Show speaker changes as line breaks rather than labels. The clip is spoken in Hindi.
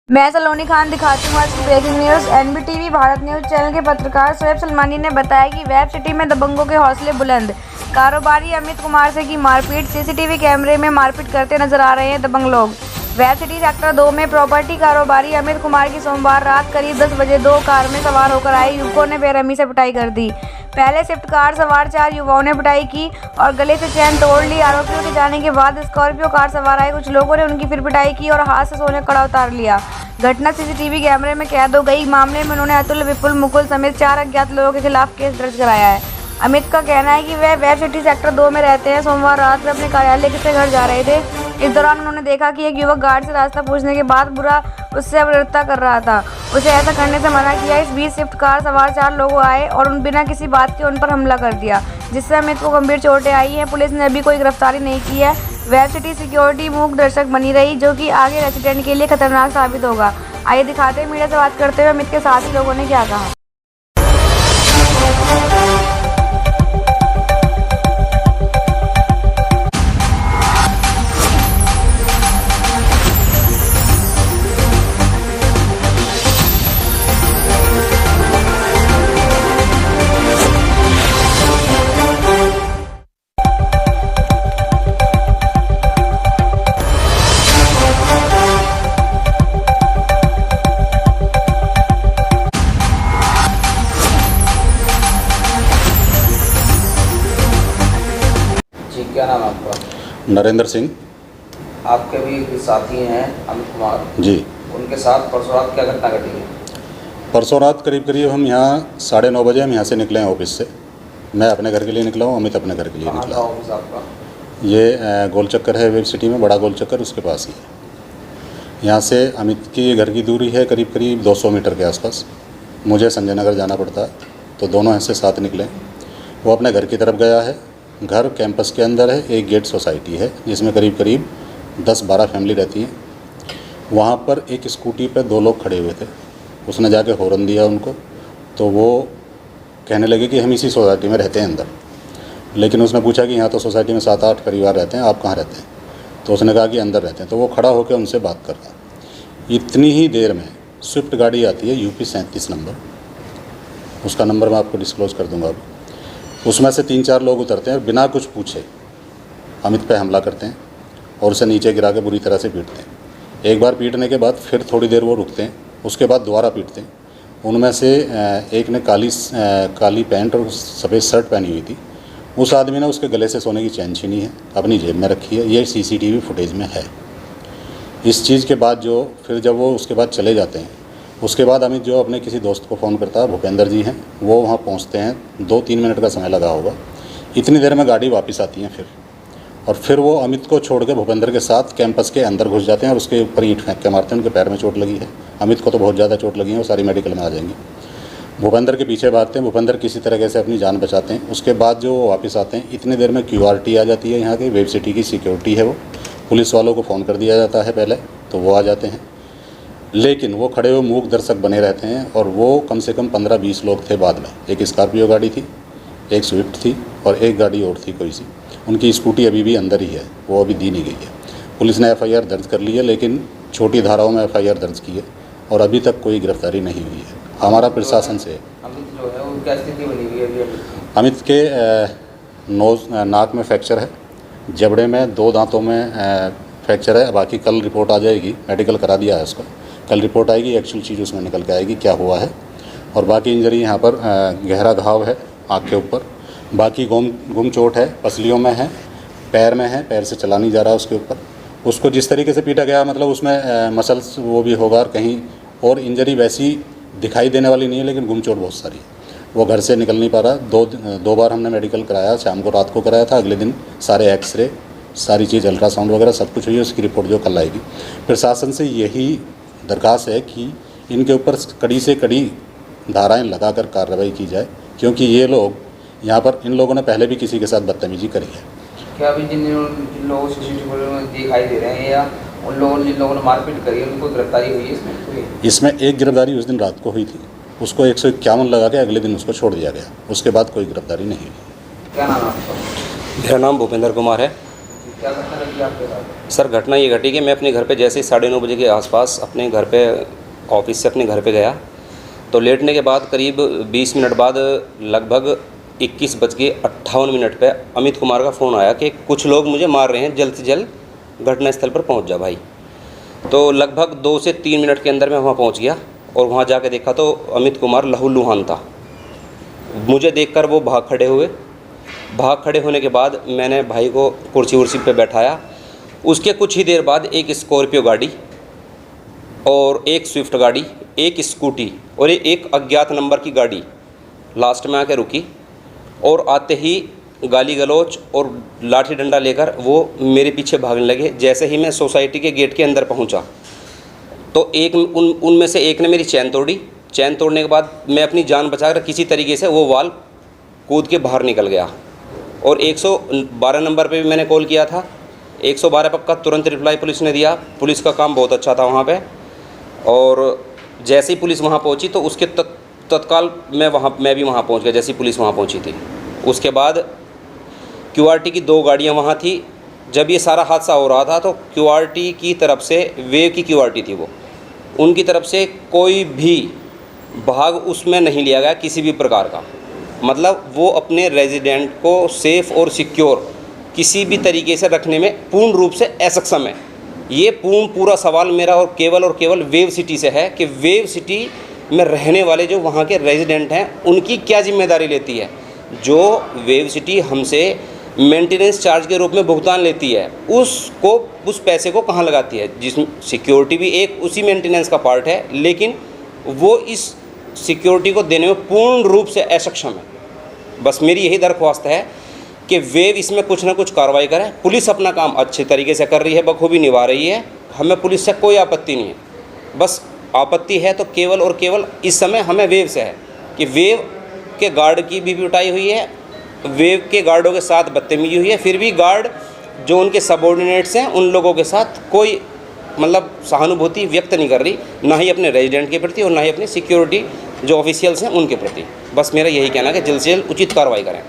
मैं सलोनी खान दिखाती हूँ आज की breaking news. NBTV Bharat news channel के पत्रकार शोएब सलमानी ने बताया कि वेब सिटी में दबंगों के हौसले बुलंद। कारोबारी अमित कुमार से की मारपीट। सीसीटीवी कैमरे में मारपीट करते नजर आ रहे हैं दबंग लोग। वेब सिटी सेक्टर 2 में प्रॉपर्टी कारोबारी अमित कुमार की सोमवार रात करीब 10 बजे 2 कार में सवार होकर आए युवकों ने बेरहमी से पिटाई कर दी। पहले स्विफ्ट कार सवार 4 युवाओं ने पिटाई की और गले से चैन तोड़ ली। आरोपियों के जाने के बाद स्कॉर्पियो कार सवार आए कुछ लोगों ने उनकी फिर पिटाई की और हाथ से सोने कड़ा उतार लिया। घटना सीसीटीवी कैमरे में कैद हो गई। मामले में उन्होंने अतुल, विपुल, मुकुल समेत 4 अज्ञात लोगों के खिलाफ केस दर्ज कराया है। अमित का कहना है कि वह वेब सिटी सेक्टर 2 में रहते हैं। सोमवार रात वे अपने कार्यालय से घर जा रहे थे। इस दौरान उन्होंने देखा कि एक युवक गार्ड से रास्ता पूछने के बाद बुरा उससे अभद्रता कर रहा था। उसे ऐसा करने से मना किया। इस बीच स्विफ्ट कार सवार 4 लोग आए और बिना किसी बात के उन पर हमला कर दिया, जिससे अमित को गंभीर चोटें आई हैं। पुलिस ने अभी कोई गिरफ्तारी नहीं की है। वेब सिटी सिक्योरिटी मूक दर्शक बनी रही, जो कि आगे रेसिडेंट के लिए खतरनाक साबित होगा। आइए दिखाते हैं मीडिया से बात करते हुए अमित के साथी लोगों ने क्या कहा।
जी, क्या नाम है आपका?
नरेंद्र सिंह।
आपके भी साथी हैं अमित कुमार
जी।
उनके साथ परसों रात क्या घटना घटी है?
परसों रात करीब हम यहाँ 9:30 बजे हम यहाँ से निकले हैं ऑफिस से। मैं अपने घर के लिए निकला हूँ, अमित अपने घर के लिए
कहाँ
निकला।
था ऑफिस आपका?
ये गोल चक्कर है वेब सिटी में, बड़ा गोल चक्कर, उसके पास ही है। यहाँ से अमित की घर की दूरी है करीब 200 मीटर के आसपास। मुझे संजय नगर जाना पड़ता है, तो दोनों ऐसे साथ निकले। वो अपने घर की तरफ गया है। घर कैंपस के अंदर है, एक गेट सोसाइटी है जिसमें करीब 10-12 फैमिली रहती हैं। वहाँ पर एक स्कूटी पर 2 लोग खड़े हुए थे। उसने जाके हॉर्न दिया उनको, तो वो कहने लगे कि हम इसी सोसाइटी में रहते हैं अंदर। लेकिन उसने पूछा कि यहाँ तो सोसाइटी में 7-8 परिवार रहते हैं, आप कहाँ रहते हैं? तो उसने कहा कि अंदर रहते हैं। तो वो खड़ा होकर उनसे बात कर रहा। इतनी ही देर में स्विफ्ट गाड़ी आती है, यूपी 37 नंबर। उसका नंबर मैं आपको डिस्क्लोज़ कर दूँगा अभी। उसमें से 3-4 लोग उतरते हैं और बिना कुछ पूछे अमित पे हमला करते हैं और उसे नीचे गिरा के बुरी तरह से पीटते हैं। एक बार पीटने के बाद फिर थोड़ी देर वो रुकते हैं, उसके बाद दोबारा पीटते हैं। उनमें से एक ने काली पैंट और सफ़ेद शर्ट पहनी हुई थी। उस आदमी ने उसके गले से सोने की चैन छीनी है, अपनी जेब में रखी है। ये सीसीटीवी फुटेज में है। इस चीज़ के बाद फिर जब वो उसके बाद चले जाते हैं, उसके बाद अमित अपने किसी दोस्त को फ़ोन करता है, भूपेंद्र जी हैं, वो वहाँ पहुँचते हैं। 2-3 मिनट का समय लगा होगा। इतनी देर में गाड़ी वापस आती है फिर वो अमित को छोड़ के भूपेंद्र के साथ कैंपस के अंदर घुस जाते हैं और उसके ऊपर ईंट फेंक के मारते हैं। उनके पैर में चोट लगी है। अमित को तो बहुत ज़्यादा चोट लगी है, वो सारी मेडिकल में आ जाएंगी। भूपेंद्र के पीछे भागते हैं। भूपेंद्र किसी तरीके से अपनी जान बचाते हैं। उसके बाद वो वापस आते हैं। इतनी देर में QRT आ जाती है। यहाँ की वेब सिटी की सिक्योरिटी है, वो पुलिस वालों को फ़ोन कर दिया जाता है पहले, तो वो आ जाते हैं। लेकिन वो खड़े हुए मूक दर्शक बने रहते हैं और वो कम से कम 15-20 लोग थे। बाद में एक स्कॉर्पियो गाड़ी थी, एक स्विफ्ट थी और एक गाड़ी और थी कोई सी। उनकी स्कूटी अभी भी अंदर ही है, वो अभी दी नहीं गई है। पुलिस ने FIR दर्ज कर ली है, लेकिन छोटी धाराओं में FIR दर्ज की है और अभी तक कोई गिरफ्तारी नहीं हुई है। हमारा प्रशासन से
अमित जो है वो क्या स्थिति बनी हुई है अभी?
अमित के नाक में फ्रैक्चर है, जबड़े में 2 दांतों में फ्रैक्चर है। बाकी कल रिपोर्ट आ जाएगी, मेडिकल करा दिया है उसको। कल रिपोर्ट आएगी, एक्चुअल चीज़ उसमें निकल के आएगी क्या हुआ है। और बाकी इंजरी यहाँ पर गहरा घाव है आँख के ऊपर। बाकी गुम चोट है, पसलियों में है, पैर में है, पैर से चला नहीं जा रहा उसके ऊपर। उसको जिस तरीके से पीटा गया, मतलब उसमें मसल्स वो भी होगा और कहीं और इंजरी वैसी दिखाई देने वाली नहीं है, लेकिन गुम चोट बहुत सारी है। वो घर से निकल नहीं पा रहा। 2 बार हमने मेडिकल कराया, शाम को रात को कराया था। अगले दिन सारे एक्सरे, सारी चीज़, अल्ट्रासाउंड वगैरह सब कुछ हुई है। उसकी रिपोर्ट कल आएगी। प्रशासन से यही दरख्वास्त है कि इनके ऊपर कड़ी से कड़ी धाराएं लगाकर कार्रवाई की जाए, क्योंकि ये लोग यहाँ पर, इन लोगों ने पहले भी किसी के साथ बदतमीजी करी है।
क्या अभी जिन लोगों CCTV में दिखाई दे रहे हैं या जिन लोगों ने मारपीट करी है उनको गिरफ्तारी हुई है
इसमें एक गिरफ्तारी उस दिन रात को हुई थी। उसको 151 लगा के अगले दिन उसको छोड़ दिया गया। उसके बाद कोई गिरफ्तारी नहीं हुई।
क्या नाम है आपका?
मेरा नाम भूपेंद्र कुमार है।
क्या घटना लगी आपके साथ?
सर घटना ये घटी कि मैं अपने घर पे जैसे ही 9:30 बजे के आसपास अपने घर पे ऑफिस से अपने घर पे गया, तो लेटने के बाद करीब 20 मिनट बाद लगभग 21:58 पे अमित कुमार का फ़ोन आया कि कुछ लोग मुझे मार रहे हैं, जल्द से जल्द घटनास्थल पर पहुंच जा भाई। तो लगभग 2 से 3 मिनट के अंदर मैं वहाँ पहुँच गया और वहाँ जाके देखा तो अमित कुमार लहूलुहान था। मुझे देखकर वो भाग खड़े होने के बाद मैंने भाई को कुर्सी उर्सी पे बैठाया। उसके कुछ ही देर बाद एक स्कॉर्पियो गाड़ी और एक स्विफ्ट गाड़ी, एक स्कूटी और एक अज्ञात नंबर की गाड़ी लास्ट में आके रुकी और आते ही गाली गलौच और लाठी डंडा लेकर वो मेरे पीछे भागने लगे। जैसे ही मैं सोसाइटी के गेट के अंदर पहुंचा तो उनमें से एक ने मेरी चैन तोड़ी। चैन तोड़ने के बाद मैं अपनी जान बचाकर किसी तरीके से वो वाल कूद के बाहर निकल गया और 112 नंबर पे भी मैंने कॉल किया था। 112 पक्का तुरंत रिप्लाई पुलिस ने दिया। पुलिस का काम बहुत अच्छा था वहाँ पे। और जैसे ही पुलिस वहाँ पहुँची तो उसके तत्काल मैं भी वहाँ पहुँच गया जैसे ही पुलिस वहाँ पहुँची थी। उसके बाद QRT की 2 गाड़ियाँ वहाँ थी। जब ये सारा हादसा हो रहा था तो QRT की तरफ से, वेव की QRT थी वो, उनकी तरफ से कोई भी भाग उसमें नहीं लिया गया किसी भी प्रकार का। मतलब वो अपने रेजिडेंट को सेफ़ और सिक्योर किसी भी तरीके से रखने में पूर्ण रूप से असक्षम है। ये पूरा सवाल मेरा और केवल वेव सिटी से है कि वेव सिटी में रहने वाले जो वहाँ के रेजिडेंट हैं उनकी क्या जिम्मेदारी लेती है। जो वेव सिटी हमसे मेंटेनेंस चार्ज के रूप में भुगतान लेती है उस पैसे को कहाँ लगाती है, जिसमें सिक्योरिटी भी एक उसी मेंटेनेंस का पार्ट है, लेकिन वो इस सिक्योरिटी को देने में पूर्ण रूप से असक्षम है। बस मेरी यही दरख्वास्त है कि वेव इसमें कुछ ना कुछ कार्रवाई करे। पुलिस अपना काम अच्छे तरीके से कर रही है, बखूबी निभा रही है, हमें पुलिस से कोई आपत्ति नहीं है। बस आपत्ति है तो केवल इस समय हमें वेव से है कि वेव के गार्ड की भी पिटाई हुई है, वेव के गार्डों के साथ बदतमीजी हुई है, फिर भी गार्ड जो उनके सबऑर्डिनेट्स हैं उन लोगों के साथ कोई मतलब सहानुभूति व्यक्त नहीं कर रही, ना ही अपने रेजिडेंट के प्रति और ना ही अपने सिक्योरिटी जो ऑफिशियल्स हैं उनके प्रति। बस मेरा यही कहना है कि जल्द से जल्द उचित कार्रवाई करें।